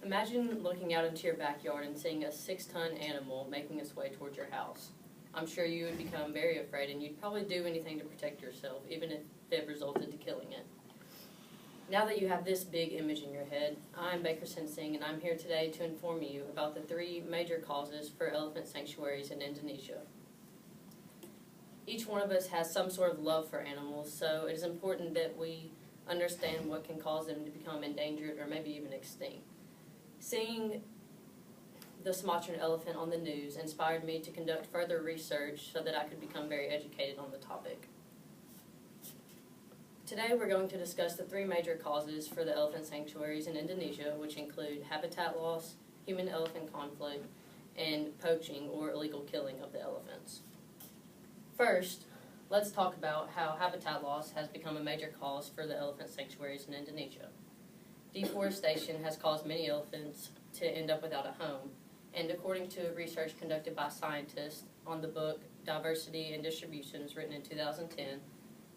Imagine looking out into your backyard and seeing a 6-ton animal making its way towards your house. I'm sure you would become very afraid and you'd probably do anything to protect yourself, even if it resulted to killing it. Now that you have this big image in your head, I'm Baker Sensing and I'm here today to inform you about the 3 major causes for elephant sanctuaries in Indonesia. Each one of us has some sort of love for animals, so it is important that we understand what can cause them to become endangered or maybe even extinct. Seeing the Sumatran elephant on the news inspired me to conduct further research so that I could become very educated on the topic. Today we're going to discuss the 3 major causes for the elephant sanctuaries in Indonesia, which include habitat loss, human-elephant conflict, and poaching or illegal killing of the elephants. First, let's talk about how habitat loss has become a major cause for the elephant sanctuaries in Indonesia. Deforestation has caused many elephants to end up without a home, and according to research conducted by scientists on the book Diversity and Distributions written in 2010,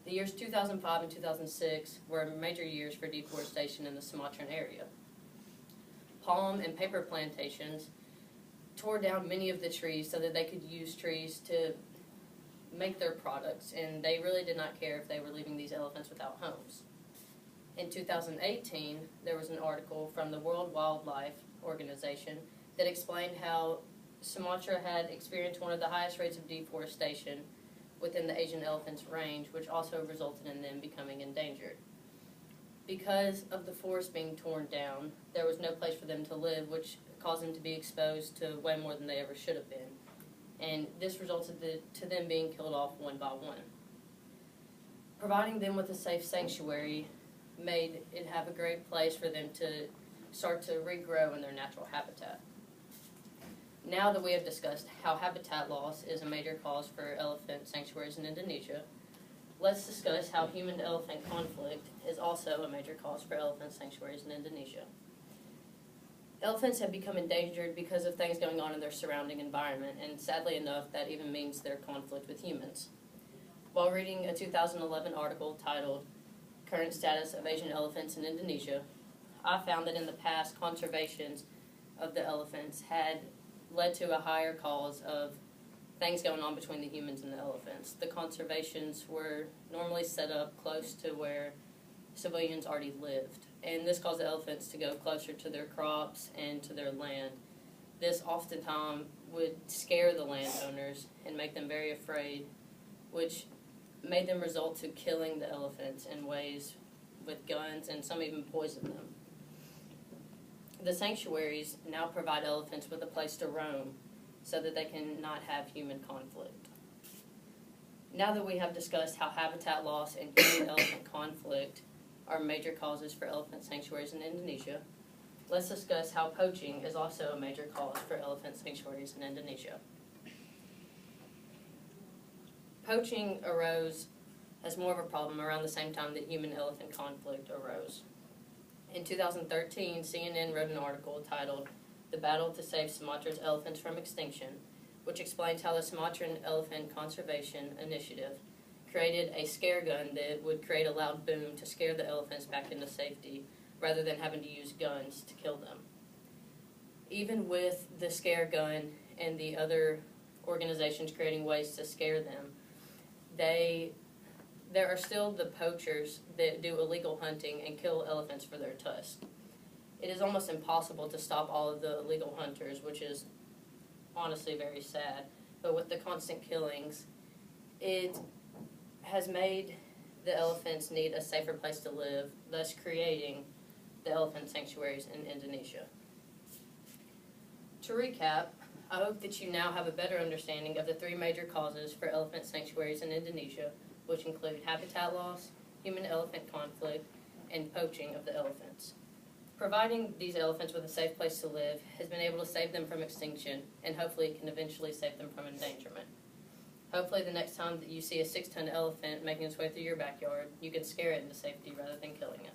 the years 2005 and 2006 were major years for deforestation in the Sumatran area. Palm and paper plantations tore down many of the trees so that they could use trees to make their products, and they really did not care if they were leaving these elephants without homes. In 2018, there was an article from the World Wildlife Organization that explained how Sumatra had experienced one of the highest rates of deforestation within the Asian elephant's range, which also resulted in them becoming endangered. Because of the forest being torn down, there was no place for them to live, which caused them to be exposed to way more than they ever should have been. And this resulted to them being killed off one by one. Providing them with a safe sanctuary made it have a great place for them to start to regrow in their natural habitat. Now that we have discussed how habitat loss is a major cause for elephant sanctuaries in Indonesia, let's discuss how human-elephant conflict is also a major cause for elephant sanctuaries in Indonesia. Elephants have become endangered because of things going on in their surrounding environment, and sadly enough, that even means their conflict with humans. While reading a 2011 article titled Current Status of Asian Elephants in Indonesia, I found that in the past, conservations of the elephants had led to a higher cause of things going on between the humans and the elephants. The conservations were normally set up close to where civilians already lived, and this caused the elephants to go closer to their crops and to their land. This oftentimes would scare the landowners and make them very afraid, which made them result to killing the elephants in ways with guns, and some even poisoned them. The sanctuaries now provide elephants with a place to roam so that they can not have human conflict. Now that we have discussed how habitat loss and human-elephant conflict are major causes for elephant sanctuaries in Indonesia, let's discuss how poaching is also a major cause for elephant sanctuaries in Indonesia. Poaching arose as more of a problem around the same time that human-elephant conflict arose. In 2013, CNN wrote an article titled The Battle to Save Sumatra's Elephants from Extinction, which explains how the Sumatran Elephant Conservation Initiative created a scare gun that would create a loud boom to scare the elephants back into safety, rather than having to use guns to kill them. Even with the scare gun and the other organizations creating ways to scare them, there are still the poachers that do illegal hunting and kill elephants for their tusks. It is almost impossible to stop all of the illegal hunters, which is honestly very sad. But with the constant killings, it has made the elephants need a safer place to live, thus creating the elephant sanctuaries in Indonesia. To recap, I hope that you now have a better understanding of the 3 major causes for elephant sanctuaries in Indonesia, which include habitat loss, human-elephant conflict, and poaching of the elephants. Providing these elephants with a safe place to live has been able to save them from extinction, and hopefully it can eventually save them from endangerment. Hopefully the next time that you see a 6-ton elephant making its way through your backyard, you can scare it into safety rather than killing it.